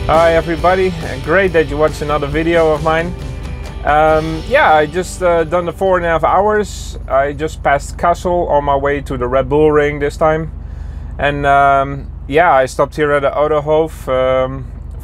Hi everybody, great that you watched another video of mine. Yeah, I just done the 4.5 hours. I just passed Kassel on my way to the Red Bull Ring this time. And yeah, I stopped here at the Autohof.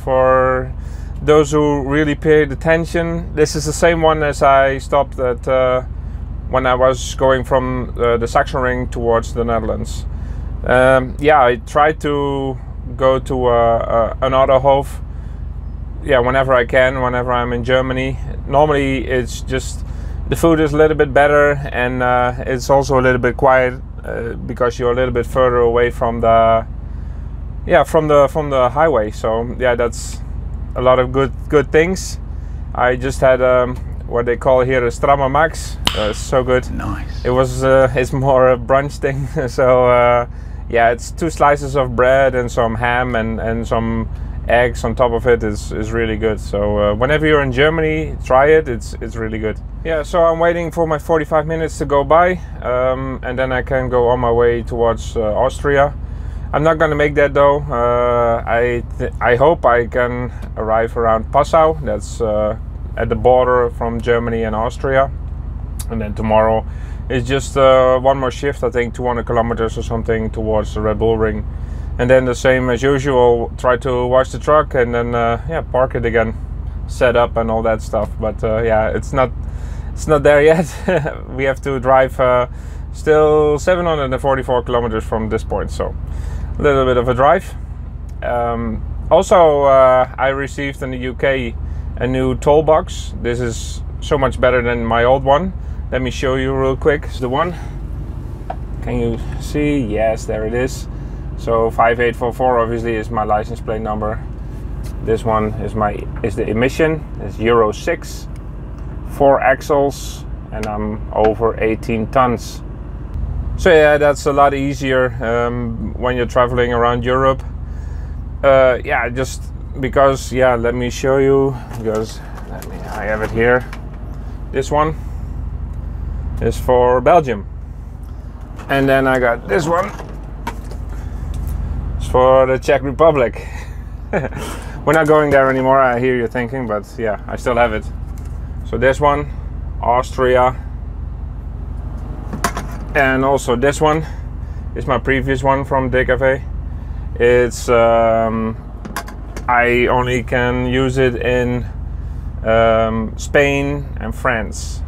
For those who really paid attention, this is the same one as I stopped at when I was going from the Sachsenring towards the Netherlands. Yeah, I tried to go to an Autohof, yeah, whenever I can, whenever I'm in Germany. Normally it's just the food is a little bit better, and it's also a little bit quiet because you're a little bit further away from the from the highway. So yeah, that's a lot of good things. I just had what they call here a Strammer Max. It's so good. Nice. It was it's more a brunch thing. So yeah, it's 2 slices of bread and some ham and some eggs on top of it. Is really good. So whenever you're in Germany, try it. It's really good. Yeah, so I'm waiting for my 45 minutes to go by, and then I can go on my way towards Austria. I'm not gonna make that though. I hope I can arrive around Passau. That's at the border from Germany and Austria. And then tomorrow is just one more shift, I think 200 kilometers or something towards the Red Bull Ring. And then the same as usual, try to wash the truck and then yeah, park it again, set up and all that stuff. But yeah, it's not there yet. We have to drive still 744 kilometers from this point, so a little bit of a drive. Also, I received in the UK a new toll box. This is so much better than my old one. Let me show you real quick. The one, can you see? Yes, there it is. So 5844 obviously is my license plate number. This one is the emission. It's Euro 6, 4 axles, and I'm over 18 tons. So yeah, that's a lot easier when you're traveling around Europe. Yeah, just because, yeah, let me show you, because I have it here. This one is for Belgium, and then I got this one. It's for the Czech Republic. We're not going there anymore, I hear you thinking, but yeah, I still have it. So this one, Austria, and also this one is my previous one from DKV. It's I only can use it in Spain and France,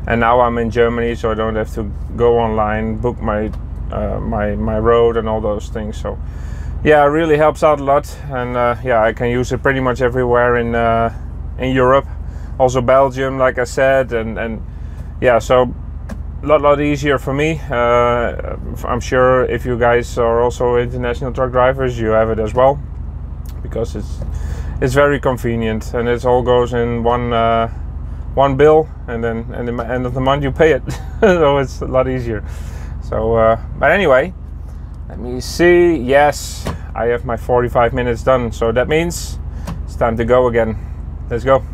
and now I'm in Germany, so I don't have to go online, book my my road and all those things. So yeah, it really helps out a lot, and yeah, I can use it pretty much everywhere in Europe, also Belgium, like I said, and yeah, so a lot easier for me. I'm sure if you guys are also international truck drivers, you have it as well, because it's very convenient, and it all goes in one bill, and then at the end of the month you pay it. So it's a lot easier. So but anyway, let me see. Yes, I have my 45 minutes done, so that means it's time to go again. Let's go.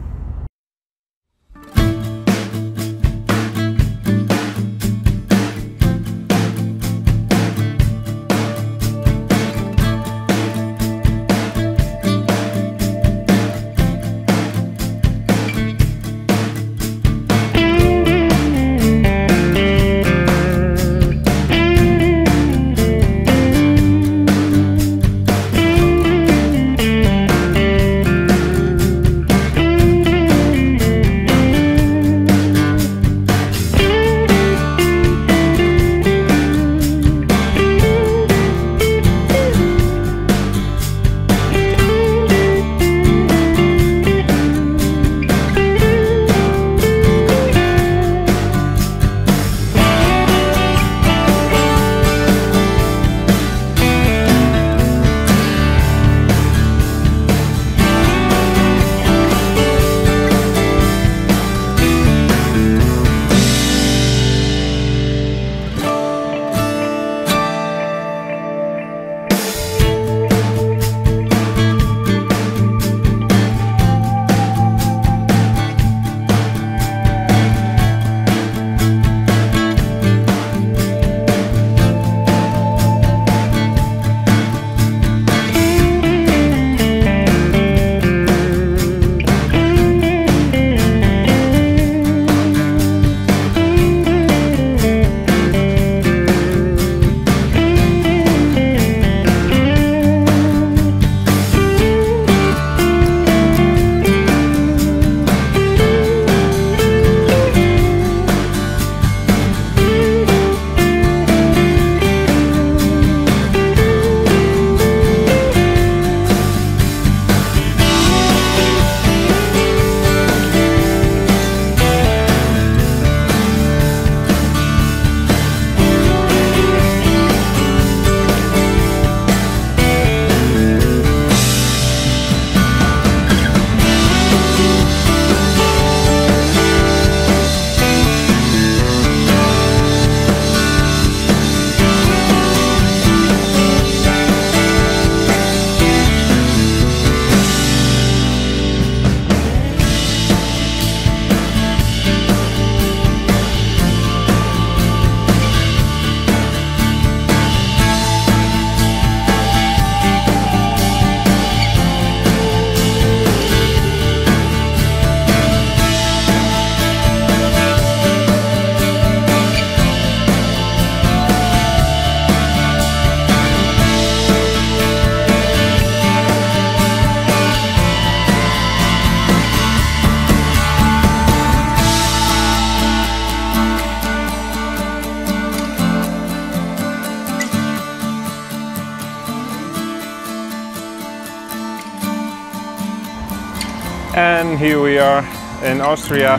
And here we are in Austria.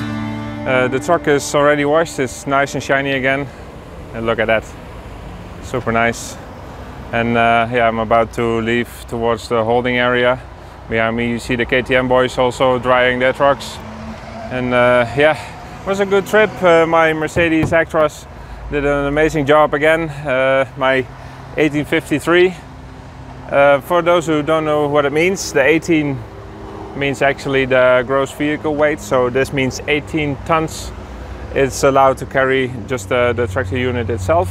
The truck is already washed, it's nice and shiny again. And look at that, super nice. And yeah, I'm about to leave towards the holding area. Behind me you see the KTM boys also drying their trucks. And yeah, it was a good trip. My Mercedes Actros did an amazing job again. My 1853. For those who don't know what it means, the 18 means actually the gross vehicle weight. So this means 18 tons. It's allowed to carry just the tractor unit itself.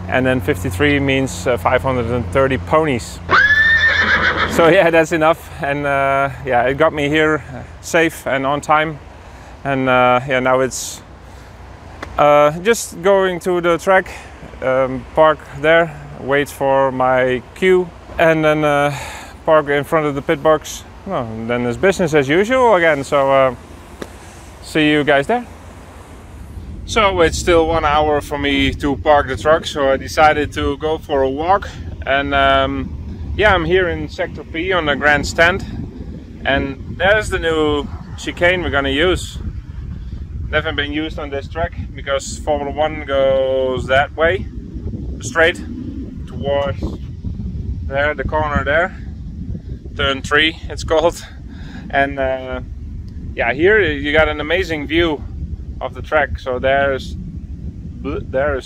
And then 53 means 530 ponies. So yeah, that's enough. And yeah, it got me here safe and on time. And yeah, now it's just going to the track, park there, wait for my queue, and then park in front of the pit box. Well, then it's business as usual again. So see you guys there. So it's still 1 hour for me to park the truck, so I decided to go for a walk. And yeah, I'm here in Sector P on the grandstand, and there's the new chicane we're gonna use. Never been used on this track because Formula 1 goes that way, straight towards there, the corner there, turn 3 it's called. And yeah, here you got an amazing view of the track. So there is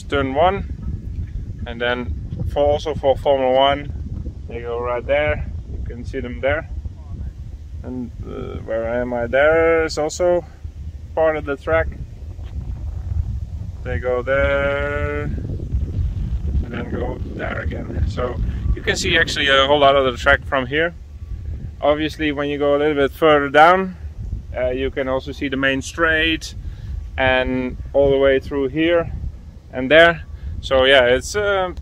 turn 1, and then also for Formula 1 they go right there, you can see them there. And where am I? There is also part of the track. They go there and then go there again. So you can see actually a whole lot of the track from here. Obviously when you go a little bit further down, you can also see the main straight and all the way through here and there. So yeah, it's a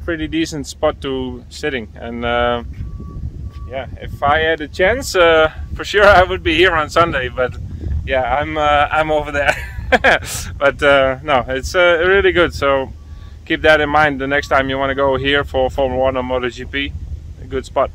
pretty decent spot to sitting. And yeah, if I had a chance, for sure I would be here on Sunday, but yeah, I'm over there. But no, it's really good. So keep that in mind the next time you want to go here for Formula 1 or MotoGP. A good spot.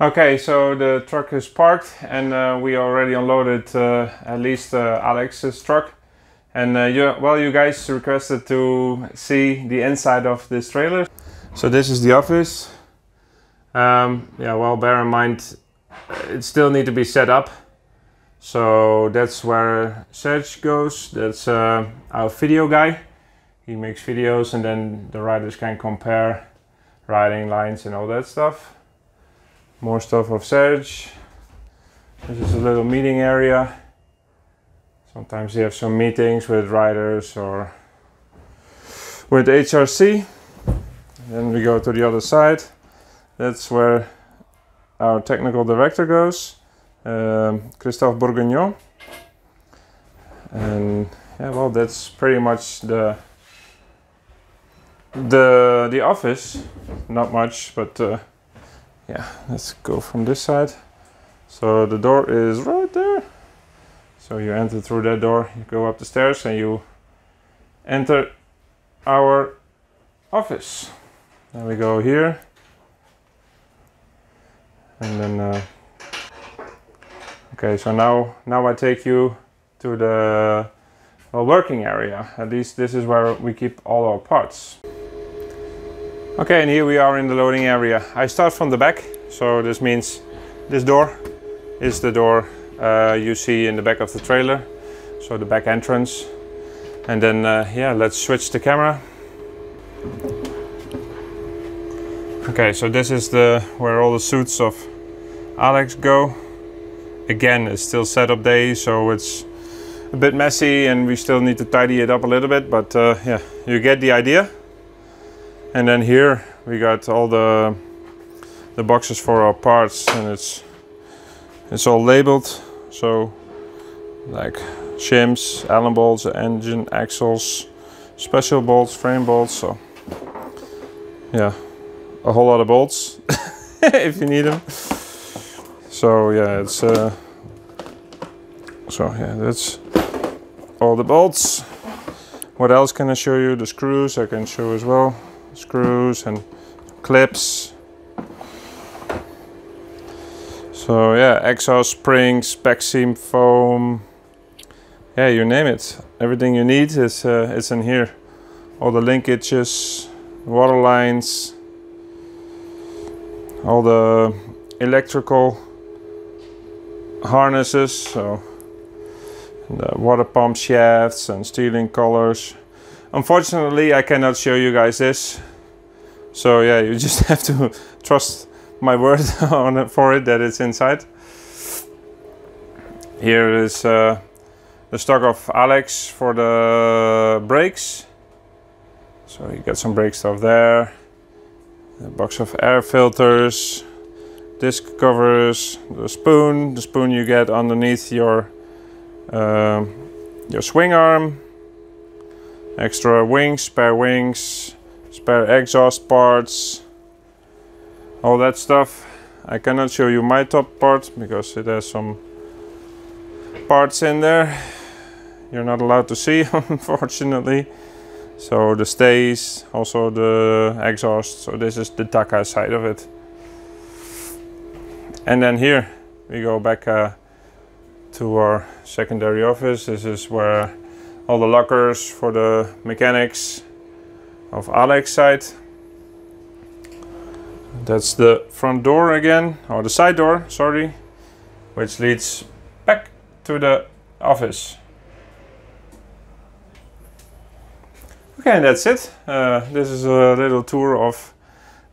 Okay, so the truck is parked, and we already unloaded at least Alex's truck. And you guys requested to see the inside of this trailer. So this is the office. Yeah, well, bear in mind it still needs to be set up. So that's where Serge goes. That's our video guy. He makes videos, and then the riders can compare riding lines and all that stuff. More stuff of Serge. This is a little meeting area. Sometimes they have some meetings with riders or with HRC. And then we go to the other side. That's where our technical director goes, Christophe Bourguignon. And yeah, well, that's pretty much the office. Not much, but yeah, let's go from this side. So the door is right there. So you enter through that door, you go up the stairs, and you enter our office. Then we go here. And then, okay, so now I take you to the working area. At least this is where we keep all our parts. Okay, and here we are in the loading area. I start from the back, so this means this door is the door you see in the back of the trailer, so the back entrance. And then yeah, let's switch the camera. Okay, so this is where all the suits of Alex go. Again, it's still setup day, so it's a bit messy and we still need to tidy it up a little bit, but yeah, you get the idea. And then here we got all the boxes for our parts, and it's all labeled, so like shims, Allen bolts, engine, axles, special bolts, frame bolts, so yeah, a whole lot of bolts if you need them. So yeah, it's so yeah, that's all the bolts. What else can I show you? The screws I can show as well. Screws and clips. So yeah, exhaust springs, back seam foam. Yeah, you name it. Everything you need is in here. All the linkages, water lines, all the electrical harnesses, so the water pump shafts and steering collars. Unfortunately, I cannot show you guys this, so yeah, you just have to trust my word on it for it that it's inside. Here is the stock of Alex for the brakes, so you got some brake stuff there, a box of air filters, disc covers, the spoon you get underneath your swing arm, extra wings, spare exhaust parts, all that stuff. I cannot show you my top part because it has some parts in there you're not allowed to see, unfortunately. So the stays, also the exhaust, so this is the Taka side of it. And then here we go back to our secondary office. This is where all the lockers for the mechanics of Alex's side. That's the front door again, or the side door, sorry, which leads back to the office. Okay, and that's it. This is a little tour of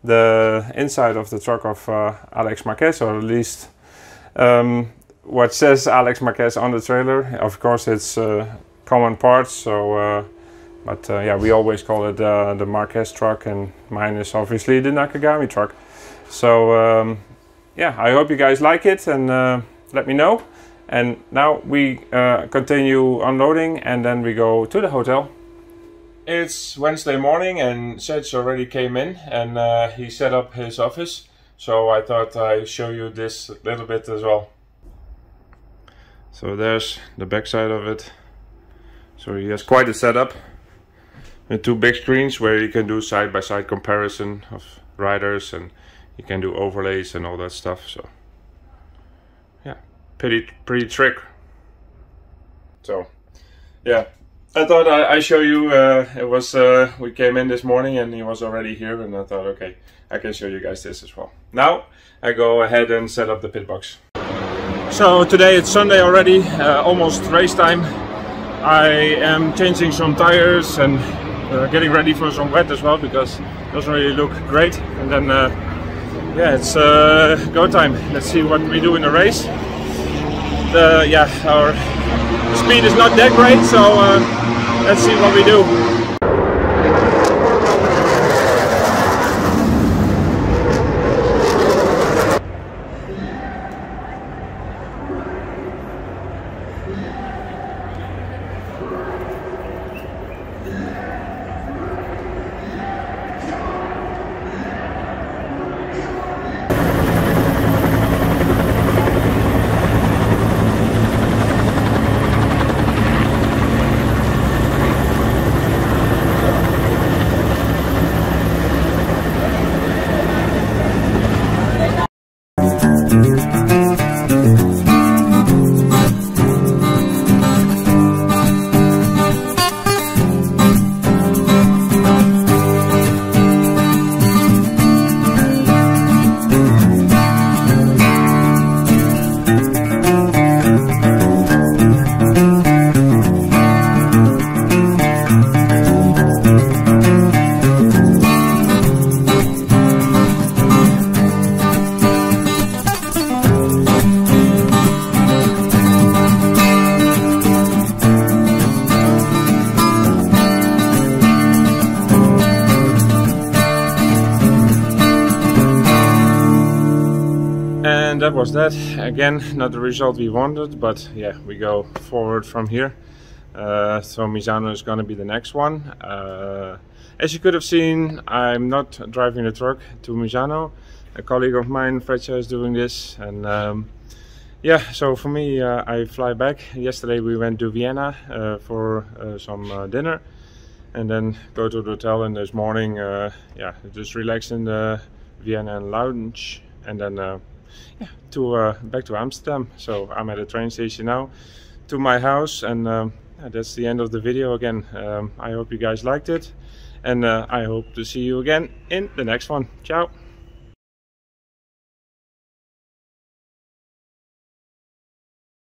the inside of the truck of Alex Marquez, or at least what says Alex Marquez on the trailer. Of course, it's common parts, so but yeah, we always call it the Marquez truck, and mine is obviously the Nakagami truck. So yeah, I hope you guys like it, and let me know. And now we continue unloading, and then we go to the hotel. It's Wednesday morning and Serge already came in, and he set up his office, so I thought I'd show you this a little bit as well. So there's the back side of it. So he has quite a setup with two big screens where you can do side-by-side comparison of riders, and you can do overlays and all that stuff. So yeah, pretty trick. So yeah, I thought I'd show you. It was we came in this morning and he was already here, and I thought, okay, I can show you guys this as well. Now I go ahead and set up the pit box. So today it's Sunday already, almost race time. I am changing some tires and getting ready for some wet as well, because it doesn't really look great. And then yeah, it's go time. Let's see what we do in the race. Yeah, our speed is not that great, so let's see what we do. And that was that. Again, not the result we wanted, but yeah, we go forward from here. So Misano is going to be the next one. As you could have seen, I'm not driving the truck to Misano. A colleague of mine, Fredja, is doing this. And yeah, so for me, I fly back. Yesterday we went to Vienna for some dinner. And then go to the hotel, and this morning, yeah, just relax in the Vienna lounge. And then yeah, back to Amsterdam. So I'm at the train station now to my house, and yeah, that's the end of the video again. I hope you guys liked it, and I hope to see you again in the next one. Ciao.